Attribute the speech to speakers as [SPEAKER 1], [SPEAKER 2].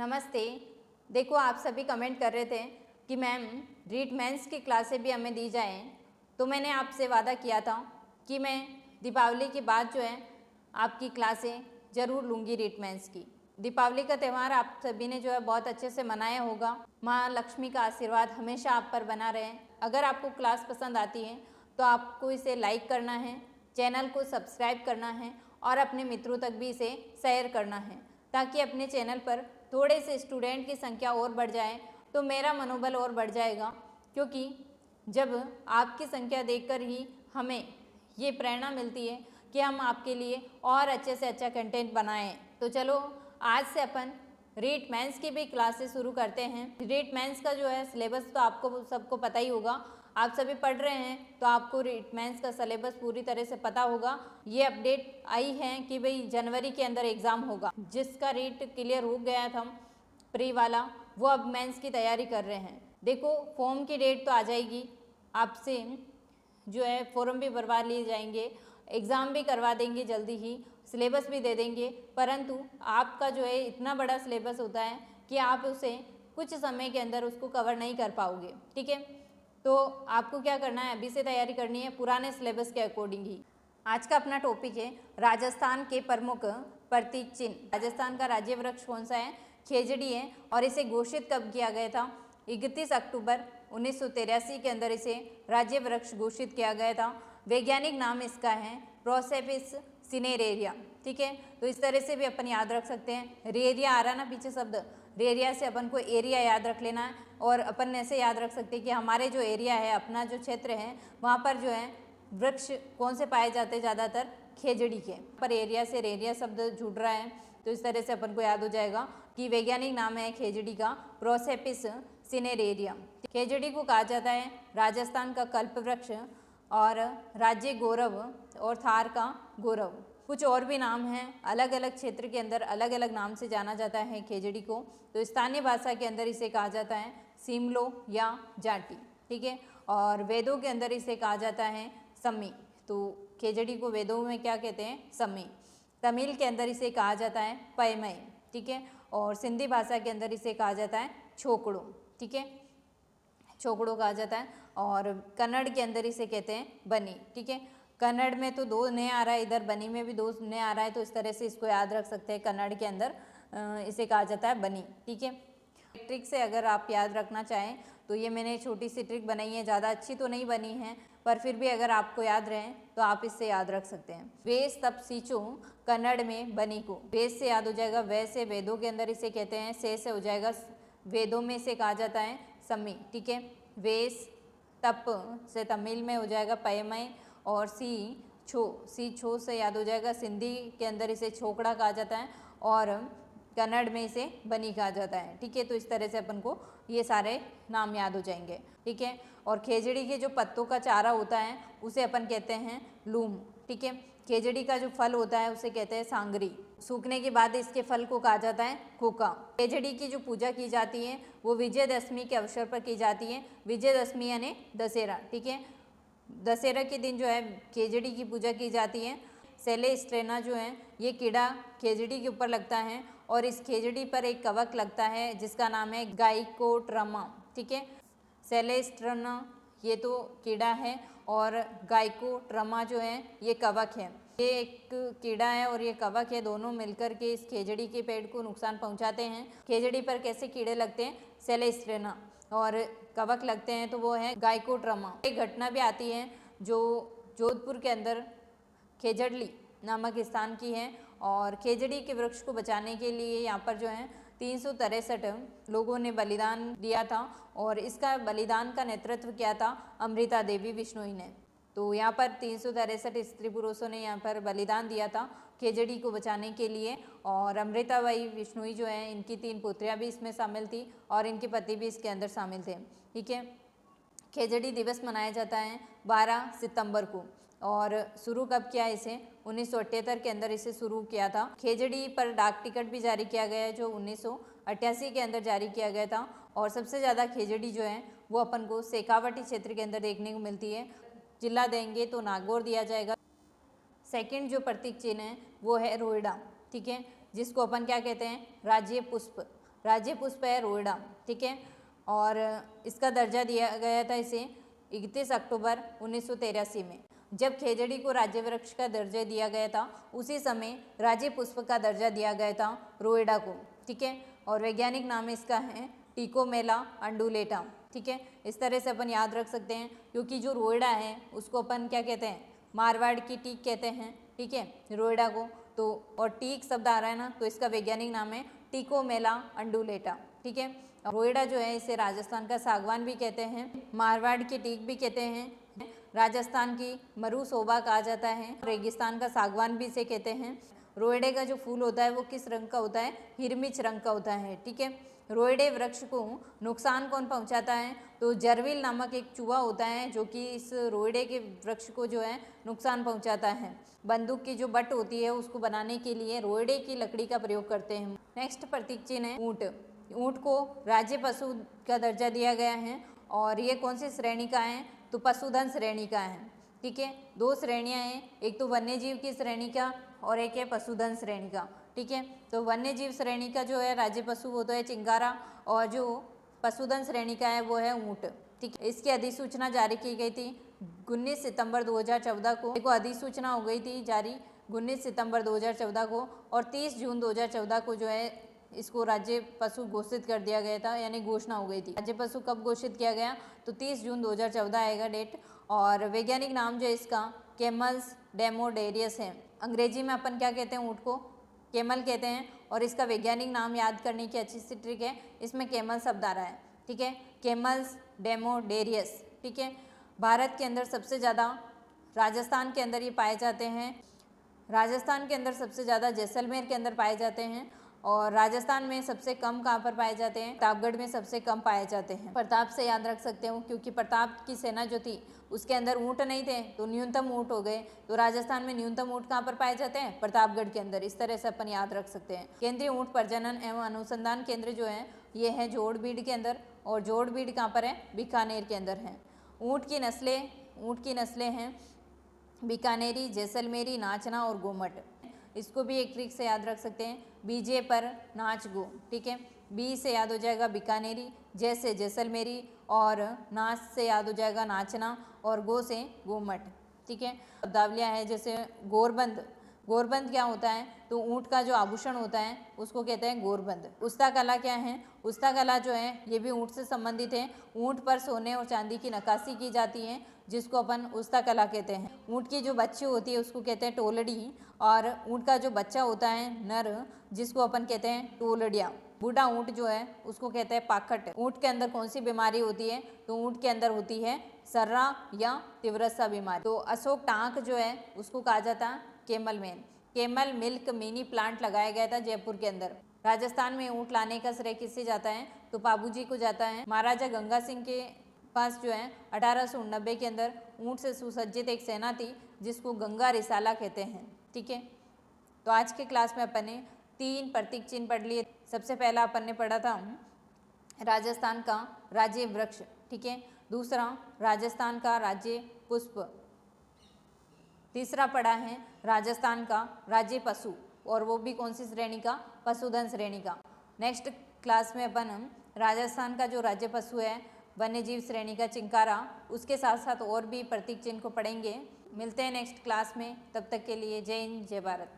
[SPEAKER 1] नमस्ते। देखो, आप सभी कमेंट कर रहे थे कि मैम रीट मेंस की क्लासें भी हमें दी जाएं, तो मैंने आपसे वादा किया था कि मैं दीपावली के बाद जो है आपकी क्लासें ज़रूर लूँगी रीट मेंस की। दीपावली का त्यौहार आप सभी ने जो है बहुत अच्छे से मनाया होगा। माँ लक्ष्मी का आशीर्वाद हमेशा आप पर बना रहे। अगर आपको क्लास पसंद आती है तो आपको इसे लाइक करना है, चैनल को सब्सक्राइब करना है और अपने मित्रों तक भी इसे शेयर करना है, ताकि अपने चैनल पर थोड़े से स्टूडेंट की संख्या और बढ़ जाए तो मेरा मनोबल और बढ़ जाएगा। क्योंकि जब आपकी संख्या देखकर ही हमें ये प्रेरणा मिलती है कि हम आपके लिए और अच्छे से अच्छा कंटेंट बनाएं। तो चलो आज से अपन रीट मेंस की भी क्लासेस शुरू करते हैं। रीट मेंस का जो है सिलेबस तो आपको सबको पता ही होगा। आप सभी पढ़ रहे हैं तो आपको रीट मेंस का सिलेबस पूरी तरह से पता होगा। ये अपडेट आई है कि भाई जनवरी के अंदर एग्ज़ाम होगा। जिसका रीट क्लियर हो गया था प्री वाला, वो अब मेंस की तैयारी कर रहे हैं। देखो, फॉर्म की डेट तो आ जाएगी, आपसे जो है फॉर्म भी भरवा लिए जाएंगे, एग्ज़ाम भी करवा देंगे जल्दी ही, सिलेबस भी दे देंगे। परंतु आपका जो है इतना बड़ा सिलेबस होता है कि आप उसे कुछ समय के अंदर उसको कवर नहीं कर पाओगे। ठीक है, तो आपको क्या करना है, अभी से तैयारी करनी है पुराने सिलेबस के अकॉर्डिंग ही। आज का अपना टॉपिक है राजस्थान के प्रमुख प्रतीक चिन्ह। राजस्थान का राज्य वृक्ष कौन सा है? खेजड़ी है। और इसे घोषित कब किया गया था? 31 अक्टूबर 1983 के अंदर इसे राज्य वृक्ष घोषित किया गया था। वैज्ञानिक नाम इसका है प्रोसेपिस सिनेरेरिया। ठीक है, तो इस तरह से भी अपन याद रख सकते हैं। रेरिया आ रहा ना पीछे शब्द, रेरिया से अपन को एरिया याद रख लेना है। और अपन ऐसे याद रख सकते हैं कि हमारे जो एरिया है, अपना जो क्षेत्र है, वहाँ पर जो है वृक्ष कौन से पाए जाते हैं? ज़्यादातर खेजड़ी के। पर एरिया से रेरिया शब्द जुड़ रहा है, तो इस तरह से अपन को याद हो जाएगा कि वैज्ञानिक नाम है खेजड़ी का प्रोसेपिस सिनेरेरिया। खेजड़ी को कहा जाता है राजस्थान का कल्प वृक्ष और राज्य गौरव और थार का गौरव। कुछ और भी नाम हैं, अलग अलग क्षेत्र के अंदर अलग अलग नाम से जाना जाता है खेजड़ी को। तो स्थानीय भाषा के अंदर इसे कहा जाता है सिमलो या जाटी। ठीक है, और वेदों के अंदर इसे कहा जाता है सम्मी। तो खेजड़ी को वेदों में क्या कहते हैं? सम्मी। तमिल के अंदर इसे कहा जाता है पैमय। ठीक है, और सिंधी भाषा के अंदर इसे कहा जाता है छोकड़ो। ठीक है, छोकड़ो कहा जाता है। और कन्नड़ के अंदर इसे कहते हैं बनी। ठीक है, कन्नड़ में तो 2 ने आ रहा है, इधर बनी में भी 2 ने आ रहा है, तो इस तरह से इसको याद रख सकते हैं। कन्नड़ के अंदर इसे कहा जाता है बनी। ठीक है, ट्रिक से अगर आप याद रखना चाहें तो ये मैंने छोटी सी ट्रिक बनाई है, ज़्यादा अच्छी तो नहीं बनी है, पर फिर भी अगर आपको याद रहे तो आप इससे याद रख सकते हैं। वेस तब सींचो कन्नड़ में बनी को। वेस से याद हो जाएगा, वे से वेदों के अंदर इसे कहते हैं, से हो जाएगा वेदों में इसे कहा जाता है सम्मी। ठीक है, वेस तप से तमिल में हो जाएगा पैमय, और सी छो से याद हो जाएगा सिंधी के अंदर इसे छोकड़ा कहा जाता है, और कन्नड़ में इसे बनी कहा जाता है। ठीक है, तो इस तरह से अपन को ये सारे नाम याद हो जाएंगे। ठीक है, और खेजड़ी के जो पत्तों का चारा होता है उसे अपन कहते हैं लूम। ठीक है, खेजड़ी का जो फल होता है उसे कहते हैं सांगरी। सूखने के बाद इसके फल को कहा जाता है खोका। खेजड़ी की जो पूजा की जाती है वो विजयदशमी के अवसर पर की जाती है। विजयदशमी यानी दशहरा। ठीक है, दशहरा के दिन जो है खेजड़ी की पूजा की जाती है। सेलेस्ट्रेना जो है ये कीड़ा खेजड़ी के ऊपर लगता है, और इस खेजड़ी पर एक कवक लगता है जिसका नाम है गाइकोट्रमा। ठीक है, सेलेस्ट्रेना ये तो कीड़ा है, और गाइकोट्रमा जो है ये कवक है। ये एक कीड़ा है और ये कवक है, दोनों मिलकर के इस खेजड़ी के पेड़ को नुकसान पहुंचाते हैं। खेजड़ी पर कैसे कीड़े लगते हैं? सेलेस्ट्रेना। और कवक लगते हैं तो वो है गाइकोट्रमा। एक घटना भी आती है जो जोधपुर के अंदर खेजड़ली नामक स्थान की है, और खेजड़ी के वृक्ष को बचाने के लिए यहाँ पर जो है 363 लोगों ने बलिदान दिया था, और इसका बलिदान का नेतृत्व किया था अमृता देवी बिश्नोई ने। तो यहाँ पर 363 स्त्री पुरुषों ने यहाँ पर बलिदान दिया था खेजड़ी को बचाने के लिए। और अमृताबाई बिश्नोई जो है, इनकी 3 पुत्रियाँ भी इसमें शामिल थी, और इनके पति भी इसके अंदर शामिल थे। ठीक है, खेजड़ी दिवस मनाया जाता है 12 सितंबर को। और शुरू कब किया इसे? 1978 के अंदर इसे शुरू किया था। खेजड़ी पर डाक टिकट भी जारी किया गया है, जो 1988 के अंदर जारी किया गया था। और सबसे ज़्यादा खेजड़ी जो है वो अपन को शेखावटी क्षेत्र के अंदर देखने को मिलती है। जिला देंगे तो नागौर दिया जाएगा। सेकंड जो प्रतीक चिन्ह है वो है रोहिड़ा। ठीक है, जिसको अपन क्या कहते हैं? राज्य पुष्प। राज्य पुष्प है रोएड़ा, ठीक है। और इसका दर्जा दिया गया था इसे 31 अक्टूबर 1983 में। जब खेजड़ी को राज्य वृक्ष का दर्जा दिया गया था उसी समय राज्य पुष्प का दर्जा दिया गया था रोएड़ा को, ठीक है। और वैज्ञानिक नाम इसका है टिकोमेला अंडुलेटा, ठीक है। इस तरह से अपन याद रख सकते हैं, क्योंकि जो रोएड़ा है उसको अपन क्या कहते हैं, मारवाड़ की टीक कहते हैं, ठीक है, रोएड़ा को। तो और टीक शब्द आ रहा है ना, तो इसका वैज्ञानिक नाम है टिकोमेला अंडुलेटा, ठीक है। रोएड़ा जो है इसे राजस्थान का सागवान भी कहते हैं, मारवाड़ की टीक भी कहते हैं, राजस्थान की मरु शोभा कहा जाता है, रेगिस्तान का सागवान भी इसे कहते हैं। रोएड़े का जो फूल होता है वो किस रंग का होता है, हिरमिच रंग का होता है, ठीक है। रोएड़े वृक्ष को नुकसान कौन पहुंचाता है, तो जरविल नामक एक चूहा होता है जो कि इस रोएड़े के वृक्ष को जो है नुकसान पहुंचाता है। बंदूक की जो बट होती है उसको बनाने के लिए रोएड़े की लकड़ी का प्रयोग करते हैं। नेक्स्ट प्रतीक चिन्ह है ऊंट। ऊंट को राज्य पशु का दर्जा दिया गया है और ये कौन सी श्रेणी का है, तो पशुधन श्रेणी का है, ठीक है। दो श्रेणियां हैं, एक तो वन्य जीव की श्रेणी का और एक है पशुधन श्रेणी का, ठीक है। तो वन्य जीव श्रेणी का जो है राज्य पशु वो तो है चिंगारा, और जो पशुधन श्रेणी का है वो है ऊंट, ठीक है। इसकी अधिसूचना जारी की गई थी 19 सितंबर 2014 को। देखो अधिसूचना हो गई थी जारी 19 सितंबर 2014 को, और 30 जून 2014 को जो है इसको राज्य पशु घोषित कर दिया गया था, यानी घोषणा हो गई थी। राज्य पशु कब घोषित किया गया, तो 30 जून 2014 आएगा डेट। और वैज्ञानिक नाम जो है इसका कैमल्स डेमोडेरियस है। अंग्रेजी में अपन क्या कहते हैं, ऊँट को कैमल कहते हैं, और इसका वैज्ञानिक नाम याद करने की अच्छी सी ट्रिक है, इसमें कैमल शब्द आ रहा है, ठीक है, कैमल्स डेमोडेरियस, ठीक है। भारत के अंदर सबसे ज़्यादा राजस्थान के अंदर ये पाए जाते हैं। राजस्थान के अंदर सबसे ज़्यादा जैसलमेर के अंदर पाए जाते हैं, और राजस्थान में सबसे कम कहाँ पर पाए जाते हैं, प्रतापगढ़ में सबसे कम पाए जाते हैं। प्रताप से याद रख सकते हो, क्योंकि प्रताप की सेना जो थी उसके अंदर ऊँट नहीं थे तो न्यूनतम ऊँट हो गए। तो राजस्थान में न्यूनतम ऊँट कहाँ पर पाए जाते हैं, प्रतापगढ़ के अंदर। इस तरह से अपन याद रख सकते हैं। केंद्रीय ऊँट प्रजनन एवं अनुसंधान केंद्र जो है ये है जोड़बीड़ के अंदर, और जोड़बीड़ कहाँ पर है, बीकानेर के अंदर है। ऊँट की नस्लें हैं बीकानेरी, जैसलमेरी, नाचना और गोमट। इसको भी एक ट्रिक से याद रख सकते हैं, बीजे पर नाच गो, ठीक है। बी से याद हो जाएगा बीकानेरी, जै से जैसलमेरी, और नाच से याद हो जाएगा नाचना, और गो से गोमट, ठीक है। शब्दावलियाँ है जैसे गोरबंद। गोरबंद क्या होता है, तो ऊँट का जो आभूषण होता है उसको कहते हैं गोरबंद। उस्ता कला क्या है, उस्ता कला जो है ये भी ऊँट से संबंधित है। ऊँट पर सोने और चांदी की नक्काशी की जाती है जिसको अपन उस्ता कला कहते हैं। ऊँट की जो बच्ची होती है उसको कहते हैं टोलड़ी, और ऊँट का जो बच्चा होता है नर जिसको अपन कहते हैं टोलड़िया। बूढ़ा ऊँट जो है उसको कहते हैं पाखट। ऊँट के अंदर कौन सी बीमारी होती है, तो ऊँट के अंदर होती है सर्रा या तीव्रता बीमारी। तो अशोक टांक जो है उसको कहा जाता है camel man. Camel milk mini plant लगाया गया था जयपुर के अंदर। राजस्थान में ऊँट लाने का श्रेय किससे जाता है, तो बाबूजी को जाता है। महाराजा गंगा सिंह के पास जो है 1889 के अंदर ऊँट से सुसज्जित एक सेना थी जिसको गंगा रिसाला कहते हैं, ठीक है। तो आज के क्लास में अपन ने 3 प्रतीक चिन्ह पढ़ लिए। सबसे पहला अपन ने पढ़ा था राजस्थान का राज्य वृक्ष, ठीक है। दूसरा राजस्थान का राज्य पुष्प। तीसरा पढ़ा है राजस्थान का राज्य पशु, और वो भी कौन सी श्रेणी का, पशुधन श्रेणी का। नेक्स्ट क्लास में अपन राजस्थान का जो राज्य पशु है वन्यजीव श्रेणी का चिंकारा, उसके साथ साथ और भी प्रतीक चिन्ह को पढ़ेंगे। मिलते हैं नेक्स्ट क्लास में, तब तक के लिए जय हिंद जय भारत।